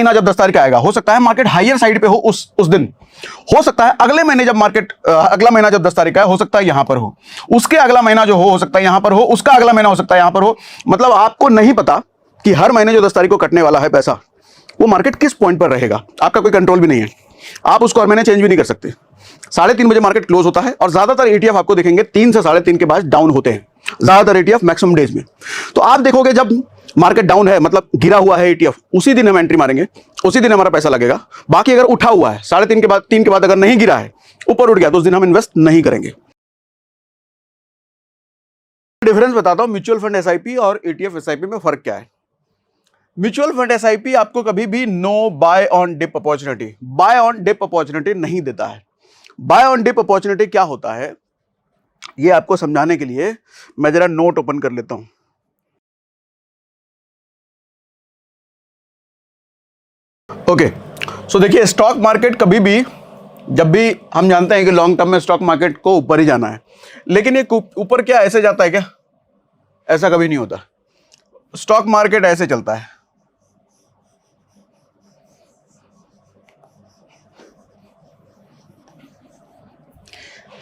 महीना जब 10 तारीख आएगा, हो सकता है मार्केट हायर साइड पे हो उस दिन, हो सकता है अगले महीने जब मार्केट अगला महीना जब 10 तारीख का है, हो सकता है यहां पर हो, उसके अगला महीना जो हो सकता है यहां पर हो, उसका अगला महीना हो सकता है यहां पर हो। मतलब आपको नहीं पता कि हर महीने जो 10 तारीख को कटने वाला है पैसा, वो मार्केट किस पॉइंट पर रहेगा, आपका कोई कंट्रोल भी नहीं है। आप उसको हर महीने चेंज भी नहीं कर सकते। 3:30 बजे मार्केट क्लोज होता है और ज्यादातर ETF आपको देखेंगे 3 से 3:30 के बाद डाउन होते हैं, ज्यादातर ETF मैक्सिमम डेज में। तो आप देखोगे जब मार्केट डाउन है, मतलब गिरा हुआ है ETF, उसी दिन हम एंट्री मारेंगे, उसी दिन हमारा पैसा लगेगा। बाकी अगर उठा हुआ है 3:30 के बाद, 3 के बाद अगर नहीं गिरा है, ऊपर उठ गया, तो उस दिन हम इन्वेस्ट नहीं करेंगे। डिफरेंस बताता हूं म्यूचुअल फंड SIP और ETF SIP में फर्क क्या है। म्यूचुअल फंड SIP आपको कभी भी no buy on dip opportunity नहीं देता है। बाय ऑन डिप अपॉर्चुनिटी क्या होता है, ये आपको समझाने के लिए मैं जरा नोट ओपन कर लेता हूं। ओके, सो देखिए, स्टॉक मार्केट कभी भी, जब भी हम जानते हैं कि लॉन्ग टर्म में स्टॉक मार्केट को ऊपर ही जाना है, लेकिन ये ऊपर क्या ऐसे जाता है क्या? ऐसा कभी नहीं होता। स्टॉक मार्केट ऐसे चलता है,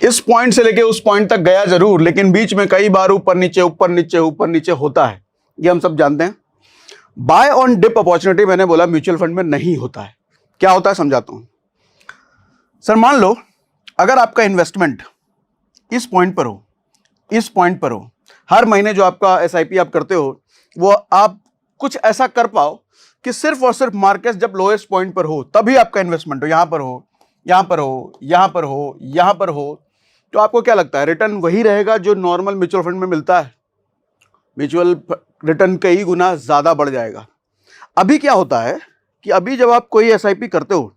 इस पॉइंट से लेके उस पॉइंट तक गया जरूर, लेकिन बीच में कई बार ऊपर नीचे ऊपर नीचे ऊपर नीचे होता है, ये हम सब जानते हैं। बाय ऑन डिप अपॉर्चुनिटी मैंने बोला म्यूचुअल फंड में नहीं होता है। क्या होता है समझाता हूं। सर मान लो अगर आपका इन्वेस्टमेंट इस पॉइंट पर हो, इस पॉइंट पर हो, हर महीने जो आपका SIP आप करते हो, वो आप कुछ ऐसा कर पाओ कि सिर्फ और सिर्फ मार्केट जब लोएस्ट पॉइंट पर हो तभी आपका इन्वेस्टमेंट हो, यहां पर हो, यहां पर हो, यहां पर हो, यहां पर हो, तो आपको क्या लगता है रिटर्न वही रहेगा जो नॉर्मल म्यूचुअल फंड में मिलता है? म्यूचुअल रिटर्न कई गुना ज्यादा बढ़ जाएगा। अभी क्या होता है कि अभी जब आप कोई SIP करते हो,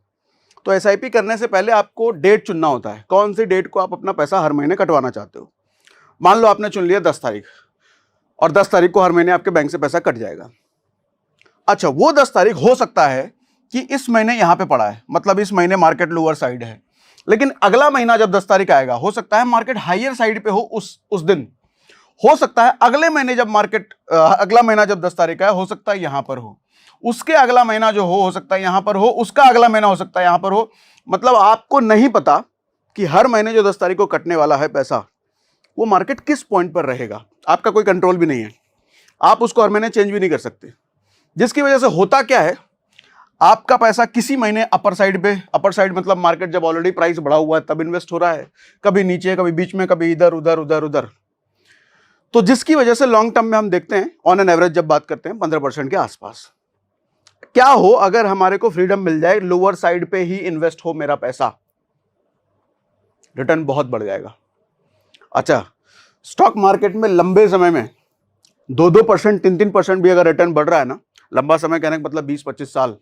तो SIP करने से पहले आपको डेट चुनना होता है, कौन सी डेट को आप अपना पैसा हर महीने कटवाना चाहते हो। मान लो आपने चुन लिया 10 तारीख, और 10 तारीख को हर महीने आपके बैंक से पैसा कट जाएगा। अच्छा, वो 10 तारीख हो सकता है कि इस महीने यहां पे पड़ा है, मतलब इस महीने मार्केट लोअर साइड है, लेकिन अगला महीना जब 10 तारीख आएगा, हो सकता है मार्केट हायर साइड पे हो उस दिन, हो सकता है अगले महीने जब मार्केट अगला महीना जब 10 तारीख का है, हो सकता है यहां पर हो, उसके अगला महीना जो हो सकता है यहां पर हो, उसका अगला महीना हो सकता है यहां पर हो। मतलब आपको नहीं पता कि हर महीने जो 10 तारीख को कटने वाला है पैसा, वो मार्केट किस पॉइंट पर रहेगा, आपका कोई कंट्रोल भी नहीं है। आप उसको हर महीने चेंज भी नहीं कर सकते, जिसकी वजह से होता क्या है, आपका पैसा किसी महीने अपर साइड पे, अपर साइड मतलब मार्केट जब ऑलरेडी प्राइस बढ़ा हुआ है तब इन्वेस्ट हो रहा है, कभी नीचे, कभी बीच में, कभी इधर उधर उधर उधर, तो जिसकी वजह से लॉन्ग टर्म में हम देखते हैं ऑन एन एवरेज जब बात करते हैं 15% के आसपास। क्या हो अगर हमारे को फ्रीडम मिल जाए, लोअर साइड पे ही इन्वेस्ट हो मेरा पैसा, रिटर्न बहुत बढ़ जाएगा। अच्छा, स्टॉक मार्केट में लंबे समय में 2-2%, 3-3% भी अगर रिटर्न बढ़ रहा है ना, लंबा समय कहने का मतलब 20-25 साल,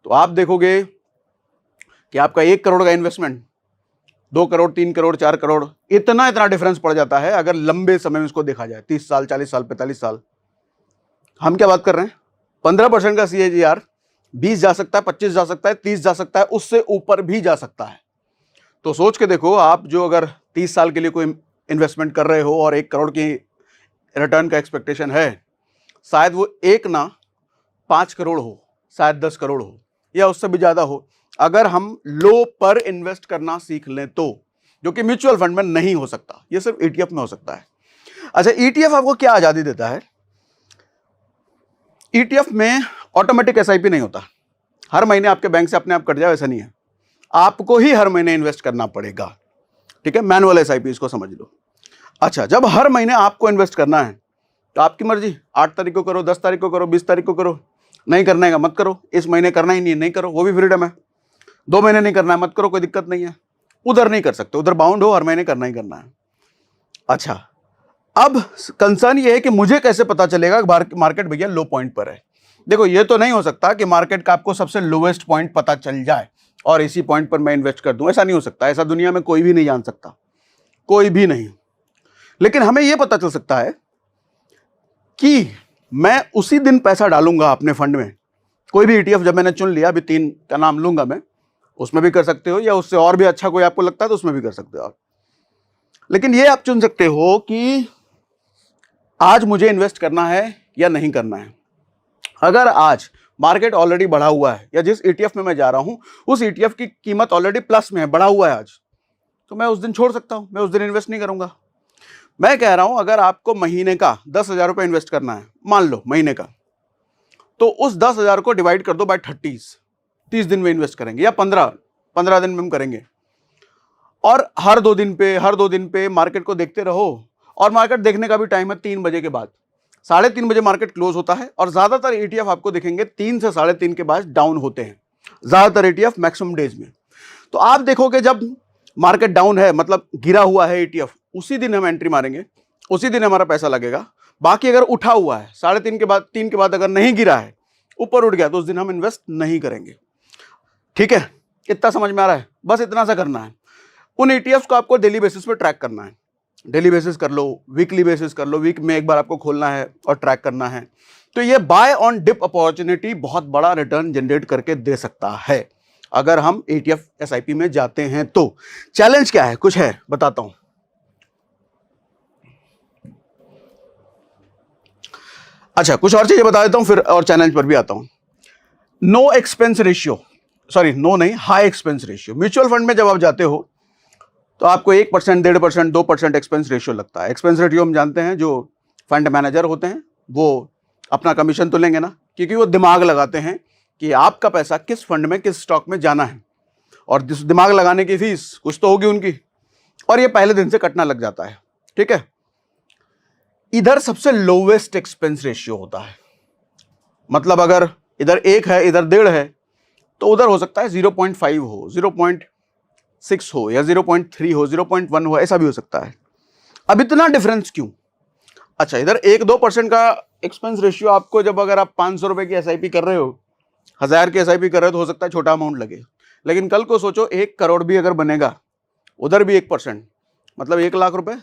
तो आप देखोगे कि आपका 1 करोड़ का इन्वेस्टमेंट 2 करोड़, 3 करोड़, 4 करोड़, इतना डिफरेंस पड़ जाता है अगर लंबे समय में इसको देखा जाए, 30 साल, 40 साल, 45 साल। हम क्या बात कर रहे हैं, 15% का CAGR 20 जा सकता है, 25 जा सकता है, 30 जा सकता है, उससे ऊपर भी जा सकता है। तो सोच के देखो, आप जो अगर 30 साल के लिए कोई इन्वेस्टमेंट कर रहे हो और 1 करोड़ की रिटर्न का एक्सपेक्टेशन है, शायद वो 1 ना 5 करोड़ हो, शायद 10 करोड़ हो, या उससे भी ज्यादा हो, अगर हम लो पर इन्वेस्ट करना सीख लें तो, जो कि म्यूचुअल फंड में नहीं हो सकता, ये सिर्फ ETF में हो सकता है। अच्छा, ETF आपको क्या आजादी देता है? ETF में ऑटोमेटिक SIP नहीं होता, हर महीने आपके बैंक से अपने आप कट जाए, ऐसा नहीं है, आपको ही हर महीने इन्वेस्ट करना पड़ेगा। ठीक है, मैनुअल SIP, इसको समझ लो। अच्छा, जब हर महीने आपको इन्वेस्ट करना है तो आपकी मर्जी, 8 तारीख को करो, 10 तारीख को करो, 20 तारीख को करो, नहीं करना है मत करो, इस महीने करना ही नहीं करो, वो भी फ्रीडम है। 2 महीने नहीं करना है मत करो, कोई दिक्कत नहीं है। उधर नहीं कर सकते, उधर बाउंड हो, हर महीने करना ही करना है। अच्छा, अब कंसर्न ये है कि मुझे कैसे पता चलेगा मार्केट भैया लो पॉइंट पर है। देखो, ये तो नहीं हो सकता कि मार्केट का आपको सबसे लोएस्ट पॉइंट पता चल जाए और इसी पॉइंट पर मैं इन्वेस्ट कर दूं, ऐसा नहीं हो सकता, ऐसा दुनिया में कोई भी नहीं जान सकता, कोई भी नहीं। लेकिन हमें यह पता चल सकता है कि मैं उसी दिन पैसा डालूंगा अपने फंड में, कोई भी ETF जब मैंने चुन लिया, अभी 3 का नाम लूंगा मैं, उसमें भी कर सकते हो, या उससे और भी अच्छा कोई आपको लगता है तो उसमें भी कर सकते हो आप। लेकिन ये आप चुन सकते हो कि आज मुझे इन्वेस्ट करना है या नहीं करना है। अगर आज मार्केट ऑलरेडी बढ़ा हुआ है, या जिस ETF में मैं जा रहा हूं उस ETF की कीमत ऑलरेडी प्लस में है, बढ़ा हुआ है आज, तो मैं उस दिन छोड़ सकता हूं, मैं उस दिन इन्वेस्ट नहीं करूंगा। मैं कह रहा हूं अगर आपको महीने का 10,000 रुपये इन्वेस्ट करना है, मान लो महीने का, तो उस 10,000 को डिवाइड कर दो बाय 30 दिन में इन्वेस्ट करेंगे, या 15 दिन में हम करेंगे, और हर दो दिन पे मार्केट को देखते रहो। और मार्केट देखने का भी टाइम है 3 बजे के बाद, 3:30 बजे मार्केट क्लोज होता है, और ज्यादातर ETF आपको दिखेंगे 3 से 3:30 के बाद डाउन होते हैं, ज्यादातर ETF मैक्सिमम डेज में। तो आप देखोगे जब मार्केट डाउन है, मतलब गिरा हुआ है ETF, उसी दिन हम एंट्री मारेंगे, उसी दिन हमारा पैसा लगेगा। बाकी अगर उठा हुआ है 3:30 के बाद अगर नहीं गिरा है, ऊपर उठ गया, तो उस दिन हम इन्वेस्ट नहीं करेंगे। ठीक है, इतना समझ में आ रहा है? बस इतना सा करना है। उन ETFs को आपको डेली बेसिस पे ट्रैक करना है, डेली बेसिस कर लो, वीकली बेसिस कर लो, वीक में एक बार आपको खोलना है और ट्रैक करना है। तो ये बाय ऑन डिप अपॉर्चुनिटी बहुत बड़ा रिटर्न जनरेट करके दे सकता है अगर हम ETF SIP में जाते हैं। तो चैलेंज क्या है, कुछ है बताता हूं। अच्छा, कुछ और चीजें बता देता हूं, फिर और चैलेंज पर भी आता हूं। No expense ratio, sorry no नहीं, high expense ratio. Mutual fund में जब आप जाते हो तो आपको 1%, 1.5%, 2% एक्सपेंस रेशियो लगता है। एक्सपेंस रेशियो हम जानते हैं, जो फंड मैनेजर होते हैं वो अपना कमीशन तो लेंगे ना, क्योंकि वो दिमाग लगाते हैं कि आपका पैसा किस फंड में, किस स्टॉक में जाना है, और दिमाग लगाने की फीस कुछ तो होगी उनकी, और ये पहले दिन से कटना लग जाता है। ठीक है, इधर सबसे लोवेस्ट एक्सपेंस रेशियो होता है, मतलब अगर इधर 1 है, इधर 1.5 है, तो उधर हो सकता है 0.5 हो, 0.6 हो, या 0.3 हो, 0.1 हो, ऐसा भी हो सकता है। अब इतना डिफरेंस क्यों? अच्छा, इधर 1-2% का एक्सपेंस रेशियो आपको, जब अगर आप 500 रुपए की SIP कर रहे हो, 1000 की SIP कर रहे हो, तो हो सकता है छोटा अमाउंट लगे, लेकिन कल को सोचो 1 करोड़ भी अगर बनेगा, उधर भी 1%, मतलब 1 लाख रुपए,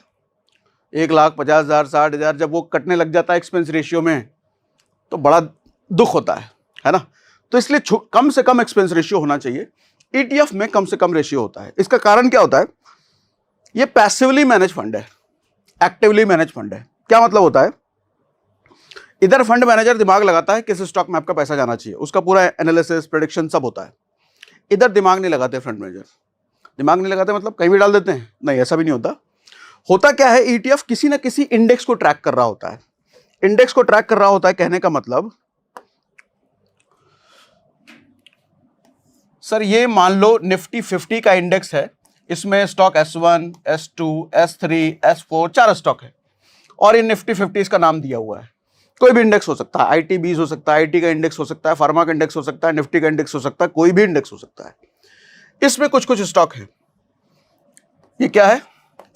1,50,000, 60,000 जब वो कटने लग जाता है एक्सपेंस रेशियो में, तो बड़ा दुख होता है ना। तो इसलिए कम से कम एक्सपेंस रेशियो होना चाहिए। ETF में कम से कम रेशियो होता है। इसका कारण क्या होता है? ये पैसिवली मैनेज फंड है, एक्टिवली मैनेज फंड है। क्या मतलब होता है? इधर फंड मैनेजर दिमाग लगाता है किस स्टॉक में आपका पैसा जाना चाहिए, उसका पूरा एनालिसिस, प्रेडिक्शन सब होता है। इधर दिमाग नहीं लगाते फंड मैनेजर, दिमाग नहीं लगाते मतलब कहीं भी डाल देते हैं, नहीं, ऐसा भी नहीं होता। होता क्या है, ETF किसी ना किसी इंडेक्स को ट्रैक कर रहा होता है। इंडेक्स को ट्रैक कर रहा होता है, कहने का मतलब, सर ये मान लो निफ्टी 50 का इंडेक्स है, इसमें stock S1, S2, S3, S4 4 stock है, और इन निफ्टी 50 का नाम दिया हुआ है। कोई भी इंडेक्स हो सकता है, IT20 हो सकता है, IT का इंडेक्स हो सकता है, फार्मा का इंडेक्स हो सकता है, निफ्टी का इंडेक्स हो सकता है, कोई भी इंडेक्स हो सकता है। इसमें कुछ कुछ स्टॉक है। ये क्या है?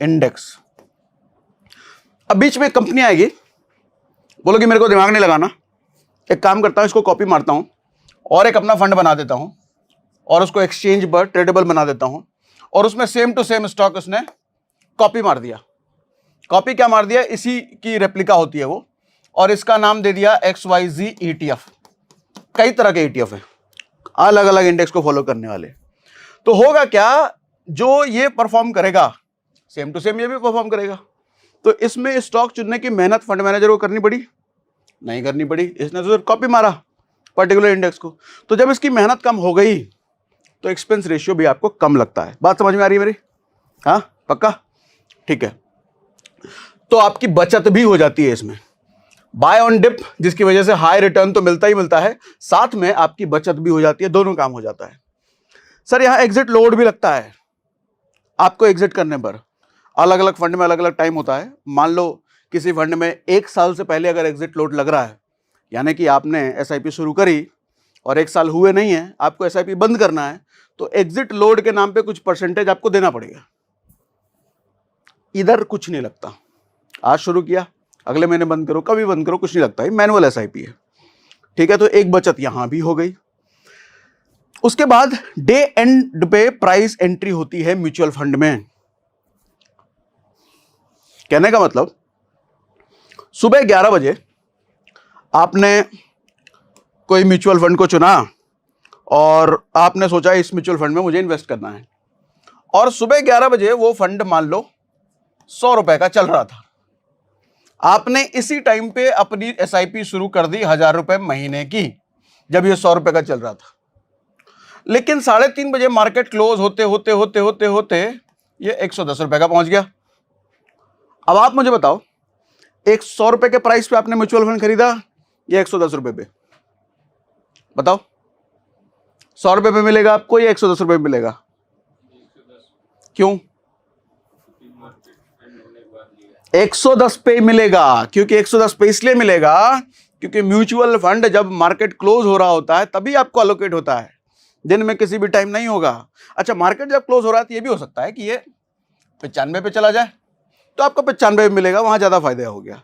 इंडेक्स। अब बीच में कंपनी आएगी, बोलोगी मेरे को दिमाग नहीं लगाना, एक काम करता हूं, इसको कॉपी मारता हूं और एक अपना फंड बना देता हूं, और उसको एक्सचेंज पर ट्रेडेबल बना देता हूं, और उसमें सेम टू सेम स्टॉक उसने कॉपी मार दिया। कॉपी क्या मार दिया? इसी की रेप्लिका होती है वो, और इसका नाम दे दिया XYZ ETF। कई तरह के ETF हैं, अलग अलग इंडेक्स को फॉलो करने वाले। तो होगा क्या, जो ये परफॉर्म करेगा सेम टू सेम ये भी परफॉर्म करेगा। तो इसमें स्टॉक चुनने की मेहनत फंड मैनेजर को करनी पड़ी? नहीं करनी पड़ी, इसने तो सिर्फ कॉपी मारा पर्टिकुलर इंडेक्स को। तो जब इसकी मेहनत कम हो गई तो एक्सपेंस रेशियो भी आपको कम लगता है। बात समझ में आ रही है मेरी? हाँ, पक्का? ठीक है, तो आपकी बचत भी हो जाती है इसमें, बाय ऑन डिप, जिसकी वजह से हाई रिटर्न तो मिलता ही मिलता है, साथ में आपकी बचत भी हो जाती है, दोनों काम हो जाता है। सर यहां एग्जिट लोड भी लगता है आपको। एग्जिट करने पर अलग अलग फंड में अलग अलग टाइम होता है। मान लो किसी फंड में 1 साल से पहले अगर एग्जिट लोड लग रहा है, यानी कि आपने SIP शुरू करी और 1 साल हुए नहीं है, आपको SIP बंद करना है, तो एग्जिट लोड के नाम पे कुछ परसेंटेज आपको देना पड़ेगा। इधर कुछ नहीं लगता, आज शुरू किया अगले महीने बंद करो, कभी बंद करो, कुछ नहीं लगता, मैनुअल SIP है। ठीक है, तो एक बचत यहां भी हो गई। उसके बाद डे एंड पे प्राइस एंट्री होती है म्यूचुअल फंड में। कहने का मतलब, सुबह 11 बजे आपने कोई म्यूचुअल फंड को चुना और आपने सोचा इस म्यूचुअल फंड में मुझे इन्वेस्ट करना है, और सुबह 11 बजे वो फंड मान लो 100 रुपए का चल रहा था। आपने इसी टाइम पे अपनी SIP शुरू कर दी 1000 रुपए महीने की, जब ये 100 रुपए का चल रहा था। लेकिन 3:30 बजे मार्केट क्लोज होते होते होते होते होते ये 110 रुपए का पहुंच गया। अब आप मुझे बताओ, एक 100 रुपए के प्राइस पे आपने म्यूचुअल फंड खरीदा या 110 रुपए पे? बताओ, 100 रुपए पे मिलेगा आपको या 110 रुपए पे मिलेगा? क्यों? 110 पे मिलेगा, क्योंकि 110 पे इसलिए मिलेगा क्योंकि म्यूचुअल फंड जब मार्केट क्लोज हो रहा होता है तभी आपको अलोकेट होता है, दिन में किसी भी टाइम नहीं होगा। अच्छा, मार्केट जब क्लोज हो रहा है तो ये भी हो सकता है कि ये 95 पे चला जाए तो आपको 95 पे मिलेगा, वहां ज्यादा फायदा हो गया।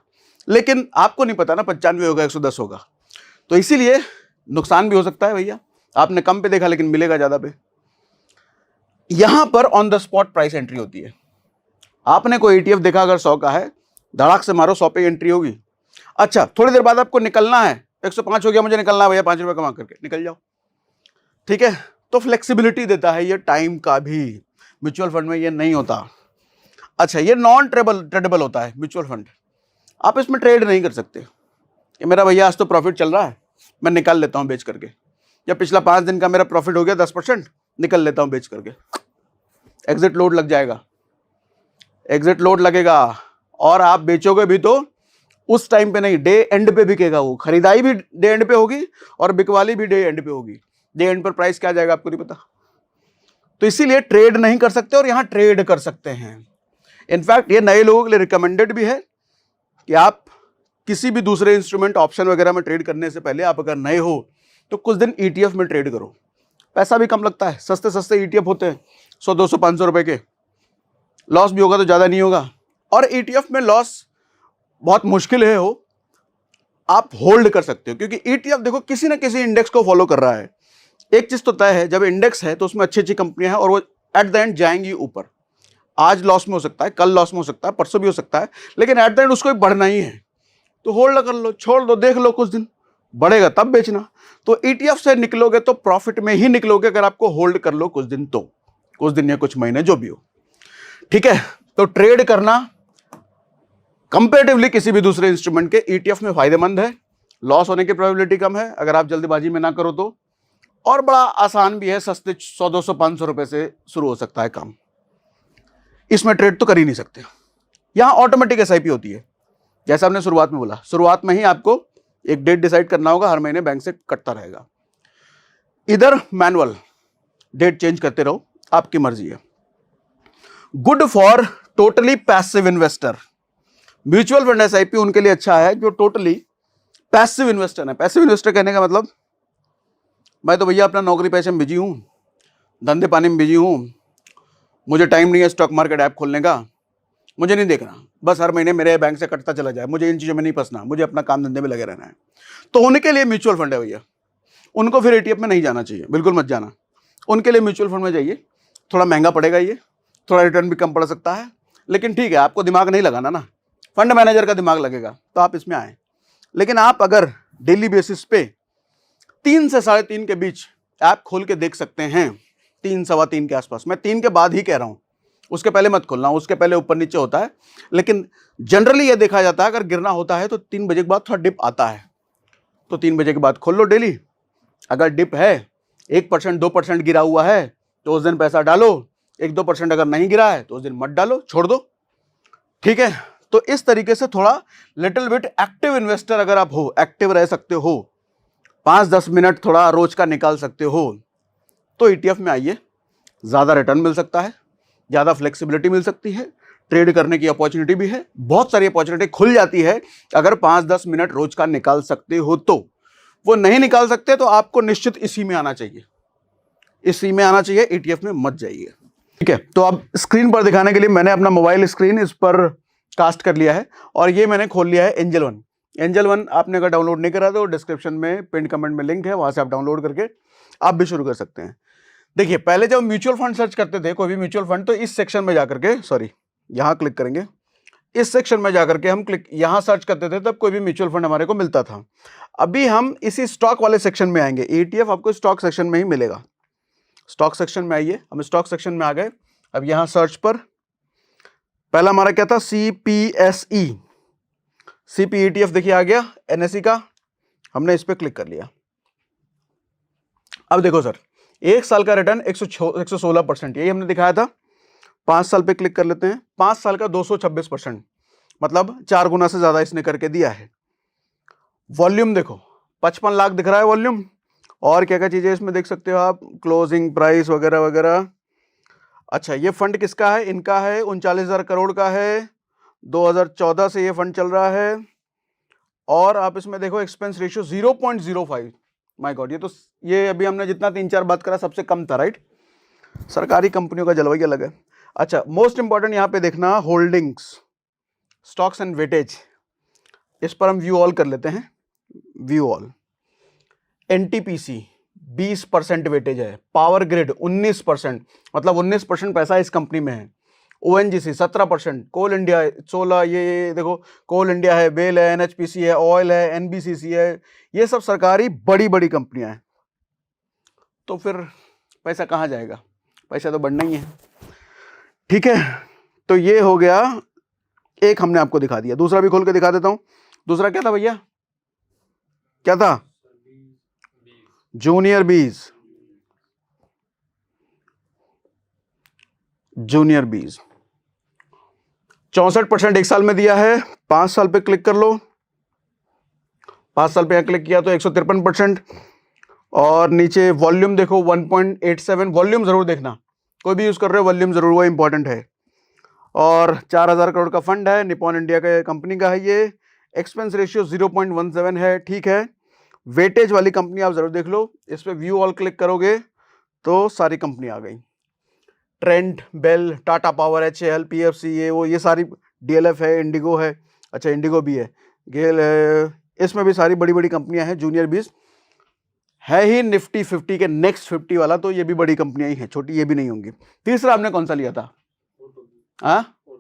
लेकिन आपको नहीं पता ना 95 होगा 110 होगा, तो इसीलिए नुकसान भी हो सकता है भैया। आपने कम पे देखा लेकिन मिलेगा ज्यादा पे। यहां पर on the spot price entry होती है। आपने कोई ईटीएफ देखा अगर 100 का है, धड़ाक से मारो 100 पे एंट्री होगी। अच्छा, थोड़ी देर बाद आपको निकलना है, 105 हो गया, मुझे निकलना है भैया, 5 रुपए कमा करके निकल जाओ, ठीक है। तो फ्लेक्सिबिलिटी देता है ये टाइम का भी, म्यूचुअल फंड में ये नहीं होता। अच्छा, ये नॉन ट्रेडेबल होता है म्यूचुअल फंड, आप इसमें ट्रेड नहीं कर सकते कि मेरा भैया आज तो प्रॉफिट चल रहा है, मैं निकाल लेता हूं बेच करके, या पिछला 5 दिन का मेरा प्रॉफिट हो गया 10%, निकल लेता हूं बेच करके। एग्जिट लोड लग जाएगा, एग्जिट लोड लगेगा, और आप बेचोगे भी तो उस टाइम पे नहीं, डे एंड पे बिकेगा। वो खरीदाई भी डे एंड पे होगी और बिकवाली भी डे एंड पे होगी। डे एंड पर प्राइस क्या जाएगा आपको नहीं पता, तो इसीलिए ट्रेड नहीं कर सकते और यहां ट्रेड कर सकते हैं। इनफैक्ट ये नए लोगों के लिए रिकमेंडेड भी है कि आप किसी भी दूसरे इंस्ट्रूमेंट ऑप्शन वगैरह में ट्रेड करने से पहले आप अगर नए हो तो कुछ दिन ईटीएफ में ट्रेड करो, पैसा भी कम लगता है, सस्ते सस्ते ईटीएफ होते हैं 100 200 500 रुपए के, लॉस भी होगा तो ज्यादा नहीं होगा। और ईटीएफ में लॉस बहुत मुश्किल है हो, आप होल्ड कर सकते हो, क्योंकि ईटीएफ देखो किसी ना किसी इंडेक्स को फॉलो कर रहा है। एक चीज तो तय है, जब इंडेक्स है तो उसमें अच्छी अच्छी कंपनियां हैं और वो एट द एंड जाएंगी ऊपर। आज लॉस में हो सकता है, कल लॉस में हो सकता है, परसों भी हो सकता है, लेकिन एट द एंड उसको बढ़ना ही है। तो होल्ड कर लो, छोड़ दो, देख लो, कुछ दिन बढ़ेगा तब बेचना। तो ईटीएफ से निकलोगे तो प्रॉफिट में ही निकलोगे अगर आपको होल्ड कर लो कुछ दिन, तो कुछ दिन या कुछ महीने जो भी हो, ठीक है। तो ट्रेड करना कंपैरेटिवली किसी भी दूसरे इंस्ट्रूमेंट के ईटीएफ में फायदेमंद है, लॉस होने की प्रोबेबिलिटी कम है अगर आप जल्दबाजी में ना करो तो, और बड़ा आसान भी है, सस्ते 100 200 500 रुपए से शुरू हो सकता है काम। इसमें ट्रेड तो कर ही नहीं सकते। यहां ऑटोमेटिक एसआईपी होती है, जैसा हमने शुरुआत में बोला, शुरुआत में ही आपको एक डेट डिसाइड करना होगा, हर महीने बैंक से कटता रहेगा। इधर मैनुअल, डेट चेंज करते रहो, आपकी मर्जी है। Good for totally passive investor, mutual fund SIP उनके लिए अच्छा है जो टोटली पैसिव इन्वेस्टर है। पैसिव इन्वेस्टर कहने का मतलब, मैं तो भैया अपना नौकरी पेशे में बिजी हूं, धंधे पानी में बिजी हूं, मुझे टाइम नहीं है स्टॉक मार्केट ऐप खोलने का, मुझे नहीं देखना, बस हर महीने मेरे बैंक से कटता चला जाए, मुझे इन चीज़ों में नहीं फंसना, मुझे अपना काम धंधे में लगे रहना है। तो उनके लिए म्यूचुअल फंड है भैया, उनको फिर एटीएफ में नहीं जाना चाहिए, बिल्कुल मत जाना। उनके लिए म्यूचुअल फंड में जाइए, थोड़ा महंगा पड़ेगा, ये थोड़ा रिटर्न भी कम पड़ सकता है, लेकिन ठीक है, आपको दिमाग नहीं लगाना ना, फंड मैनेजर का दिमाग लगेगा तो आप इसमें आए। लेकिन आप अगर डेली बेसिस पे 3 से 3:30 के बीच ऐप खोल के देख सकते हैं, 3 सवा 3 के आसपास, मैं 3 के बाद ही कह रहा हूं, उसके पहले मत खोलना, उसके पहले ऊपर नीचे होता है। लेकिन जनरली यह देखा जाता है अगर गिरना होता है तो 3 बजे के बाद थोड़ा डिप आता है, तो 3 बजे के बाद खोल लो डेली। अगर डिप है 1% 2% गिरा हुआ है तो उस दिन पैसा डालो, 1-2% अगर नहीं गिरा है तो उस दिन मत डालो, छोड़ दो, ठीक है। तो इस तरीके से थोड़ा लिटिल बिट एक्टिव इन्वेस्टर अगर आप हो, एक्टिव रह सकते हो, 5-10 मिनट थोड़ा रोज का निकाल सकते हो, तो ईटीएफ में आइए, ज्यादा रिटर्न मिल सकता है, ज्यादा फ्लेक्सिबिलिटी मिल सकती है, ट्रेड करने की अपॉर्चुनिटी भी है, बहुत सारी अपॉर्चुनिटी खुल जाती है अगर 5-10 मिनट रोज का निकाल सकते हो। तो वो नहीं निकाल सकते तो आपको निश्चित इसी में आना चाहिए, इसी में आना चाहिए, ईटीएफ में मत जाइए, ठीक है। तो अब स्क्रीन पर दिखाने के लिए मैंने अपना मोबाइल स्क्रीन इस पर कास्ट कर लिया है और ये मैंने खोल लिया है एंजल वन। एंजल वन आपने अगर डाउनलोड नहीं करा तो डिस्क्रिप्शन में पिन कमेंट में लिंक है, वहां से आप डाउनलोड करके आप भी शुरू कर सकते हैं। देखिए, पहले जब म्यूचुअल फंड सर्च करते थे, कोई भी म्यूचुअल फंड, तो इस सेक्शन में जाकर के, सॉरी यहां क्लिक करेंगे, इस सेक्शन में जाकर के हम यहां सर्च करते थे, तब कोई भी म्यूचुअल फंड हमारे को मिलता था। अभी हम इसी स्टॉक वाले सेक्शन में आएंगे, ईटीएफ आपको स्टॉक सेक्शन में ही मिलेगा। स्टॉक सेक्शन में आइए, हम स्टॉक सेक्शन में आ गए। अब यहां सर्च पर पहला हमारा क्या था, सीपीएसई, सीपी ईटीएफ देखिए आ गया, एनएसई का, हमने इस पर क्लिक कर लिया। अब देखो सर, 1 साल का रिटर्न 116%, यही हमने दिखाया था। 5 साल पे क्लिक कर लेते हैं, 5 साल का 226%, मतलब 4 गुना से ज्यादा इसने करके दिया है। वॉल्यूम देखो 55 लाख दिख रहा है वॉल्यूम, और क्या क्या चीजें इसमें देख सकते हो आप, क्लोजिंग प्राइस वगैरह वगैरह। अच्छा, ये फंड किसका है? इनका है, 39,000 करोड़ का है, 2014 से ये फंड चल रहा है। और आप इसमें देखो एक्सपेंस रेशियो 0.05, माय गॉड, ये अभी हमने जितना 3-4 बात करा सबसे कम था, राइट। सरकारी कंपनियों का जलवा ही अलग है। अच्छा, मोस्ट इंपॉर्टेंट यहां पे देखना, होल्डिंग्स, स्टॉक्स एंड वेटेज, इस पर हम व्यू ऑल कर लेते हैं। व्यू ऑल, एनटीपीसी 20% वेटेज है, पावर ग्रिड 19%, मतलब 19% पैसा इस कंपनी में है। ओएनजीसी 17%, कोल इंडिया 16, ये देखो कोल इंडिया है, बेल है, एनएचपीसी है, ऑयल है, एनबीसीसी है, ये सब सरकारी बड़ी बड़ी कंपनियां हैं। तो फिर पैसा कहाँ जाएगा? पैसा तो बढ़ना ही है, ठीक है। तो ये हो गया, एक हमने आपको दिखा दिया, दूसरा भी खोल के दिखा देता हूं। दूसरा क्या था भैया, क्या था? जूनियर बीज, जूनियर बीज 64% 1 साल में दिया है। 5 साल पे क्लिक कर लो, 5 साल पे क्लिक किया तो 153%। और नीचे वॉल्यूम देखो 1.87, वॉल्यूम जरूर देखना, कोई भी यूज कर रहे हो वॉल्यूम जरूर, वो इंपॉर्टेंट है। और 4,000 करोड़ का फंड है, निपॉन इंडिया के कंपनी का है ये। एक्सपेंस रेशियो 0.17 है, ठीक है। वेटेज वाली कंपनी आप जरूर देख लो, इस पे व्यू ऑल क्लिक करोगे तो सारी कंपनी आ गई, Trent, BEL, Tata Power, HAL, PFC, ये सारी, DLF है, इंडिगो है, अच्छा इंडिगो भी है, गेल है, इसमें भी सारी बड़ी बड़ी कंपनियां हैं। जूनियर बीज है ही निफ्टी 50 के नेक्स्ट 50 वाला, तो ये भी बड़ी कंपनियां ही हैं, छोटी ये भी नहीं होंगी। तीसरा आपने कौन सा लिया था?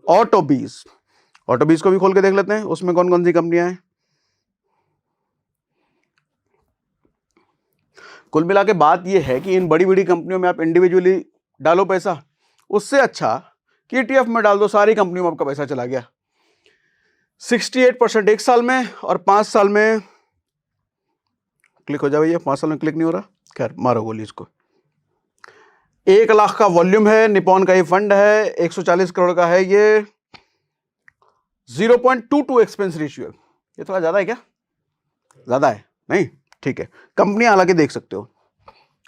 ऑटो बीज, ऑटो बीज को भी खोल के देख लेते हैं, उसमें कौन कौन सी कंपनियां हैं। कुल मिला के बात ये है कि इन बड़ी बड़ी कंपनियों में आप इंडिविजुअली डालो पैसा, उससे अच्छा कि ETF में डाल दो, सारी कंपनियों में आपका पैसा चला गया। 68% 1 साल में, और 5 साल में क्लिक हो जाओ, ये 5 साल में क्लिक नहीं हो रहा, खैर मारो गोली इसको। 1 लाख का वॉल्यूम है, निपॉन का ये फंड है, 140 करोड़ का है ये, 0.22 एक्सपेंस रेशियो है। ये थोड़ा ज्यादा है क्या? ज्यादा है नहीं, ठीक है। कंपनी हालांकि देख सकते हो,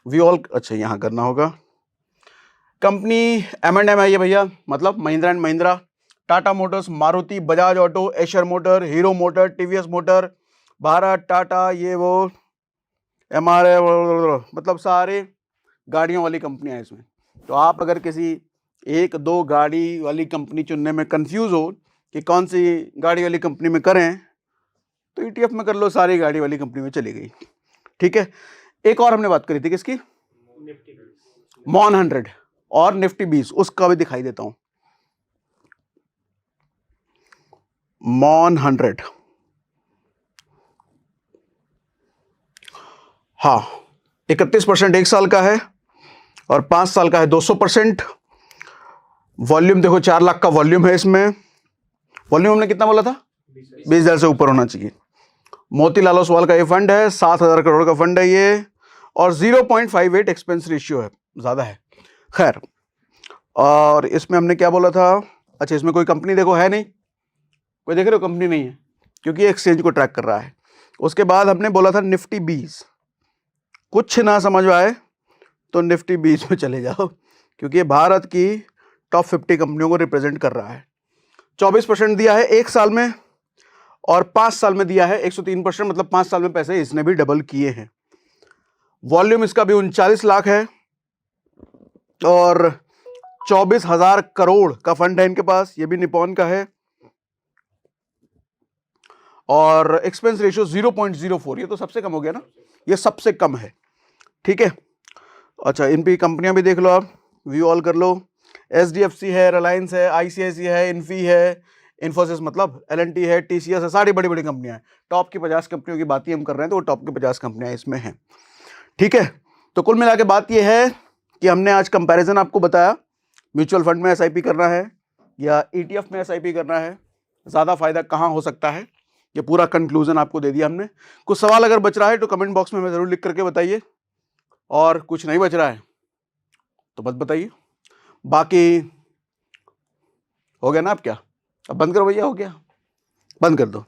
व्यू ऑल, अच्छा यहां करना होगा। कंपनी M&M है ये भैया, मतलब Mahindra and Mahindra, Tata Motors, Maruti, Bajaj auto, Asher motor, hero motor, TVS motor, Bharat, Tata, ये वो, MRF, मतलब सारे गाड़ियों वाली कंपनियां हैं इसमें। तो आप अगर किसी 1-2 गाड़ी वाली कंपनी चुनने में कंफ्यूज हो कि कौन सी गाड़ी वाली कंपनी में करें, तो ETF में कर लो, सारी गाड़ी वाली कंपनी में चली गई, ठीक है। एक और हमने बात करी थी किसकी? मॉन 100 और निफ्टी 20, उसका भी दिखाई देता हूं। मॉन 100, हाँ 31% 1 साल का है, और 5 साल का है 200%। वॉल्यूम देखो 4 लाख का वॉल्यूम है इसमें। वॉल्यूम हमने कितना बोला था? 20,000 से ऊपर होना चाहिए। मोतीलाल ओसवाल का ये फंड है, 7,000 करोड़ का फंड है ये, और 0.58 एक्सपेंस रेशियो है, ज्यादा है, खैर। और इसमें हमने क्या बोला था? अच्छा, इसमें कोई कंपनी देखो है नहीं, कोई देख रहे हो कंपनी नहीं है, क्योंकि एक्सचेंज को ट्रैक कर रहा है। उसके बाद हमने बोला था निफ्टी 20, कुछ ना समझ आए तो निफ्टी 20 में चले जाओ, क्योंकि ये भारत की टॉप 50 कंपनियों को रिप्रेजेंट कर रहा है। 24% दिया है 1 साल में, और 5 साल में दिया है 103%, मतलब 5 साल में पैसे इसने भी डबल किए हैं। वॉल्यूम इसका भी 39 लाख है, और 24,000 करोड़ का फंड है इनके पास, ये भी निपॉन का है, और एक्सपेंस रेशियो 0.04, ये तो सबसे कम हो गया ना, ये सबसे कम है, ठीक है। अच्छा, इन पे कंपनियां भी देख लो आप, व्यू ऑल कर लो। SDFC है, रिलायंस है, ICICI है, इन्फी है, इन्फोसिस मतलब L&T है, TCS है, सारी बड़ी बड़ी कंपनियां हैं। टॉप की 50 कंपनियों की बात ही हम कर रहे हैं, तो वो टॉप की 50 कंपनियां इसमें हैं, ठीक है। तो कुल मिला के बात ये है कि हमने आज कंपैरिजन आपको बताया, म्यूचुअल फंड में SIP करना है या ETF में SIP करना है, ज़्यादा फायदा कहाँ हो सकता है, ये पूरा कंक्लूजन आपको दे दिया हमने। कुछ सवाल अगर बच रहा है तो कमेंट बॉक्स में हमें ज़रूर लिख करके बताइए, और कुछ नहीं बच रहा है तो मत बताइए। बाकी हो गया ना? आप क्या अब बंद करो भैया, हो गया, बंद कर दो।